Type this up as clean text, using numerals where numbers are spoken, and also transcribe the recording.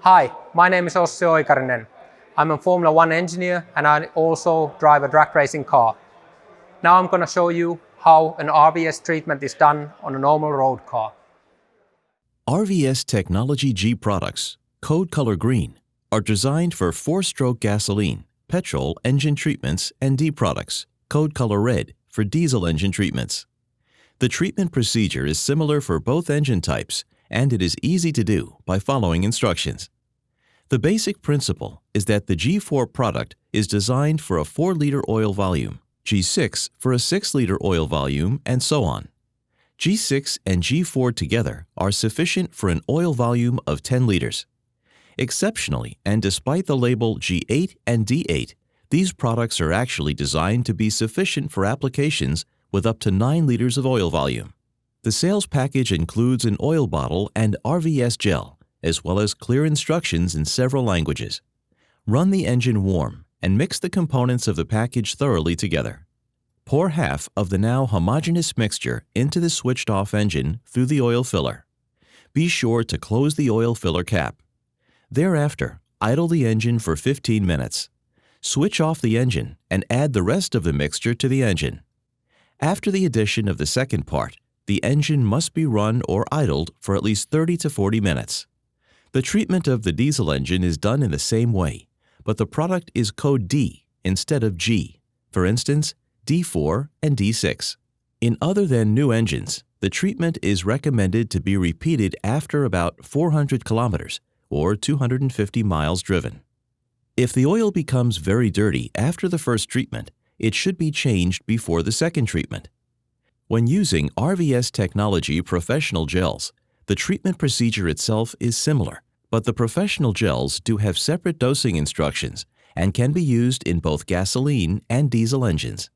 Hi, my name is Ossi Oikarinen. I'm a Formula One engineer and I also drive a drag racing car. Now I'm going to show you how an RVS treatment is done on a normal road car. RVS Technology G products, code color green, are designed for 4-stroke gasoline, petrol engine treatments, and D products, code color red, for diesel engine treatments. The treatment procedure is similar for both engine types, and it is easy to do by following instructions. The basic principle is that the G4 product is designed for a 4-liter oil volume, G6 for a 6-liter oil volume, and so on. G6 and G4 together are sufficient for an oil volume of 10 liters. Exceptionally, and despite the label G8 and D8, these products are actually designed to be sufficient for applications with up to 9 liters of oil volume. The sales package includes an oil bottle and RVS gel, as well as clear instructions in several languages. Run the engine warm and mix the components of the package thoroughly together. Pour half of the now homogeneous mixture into the switched-off engine through the oil filler. Be sure to close the oil filler cap. Thereafter, idle the engine for 15 minutes. Switch off the engine and add the rest of the mixture to the engine. After the addition of the second part, the engine must be run or idled for at least 30 to 40 minutes. The treatment of the diesel engine is done in the same way, but the product is code D instead of G. For instance, D4 and D6. In other than new engines, the treatment is recommended to be repeated after about 400 kilometers or 250 miles driven. If the oil becomes very dirty after the first treatment, it should be changed before the second treatment. When using RVS Technology professional gels, the treatment procedure itself is similar, but the professional gels do have separate dosing instructions and can be used in both gasoline and diesel engines.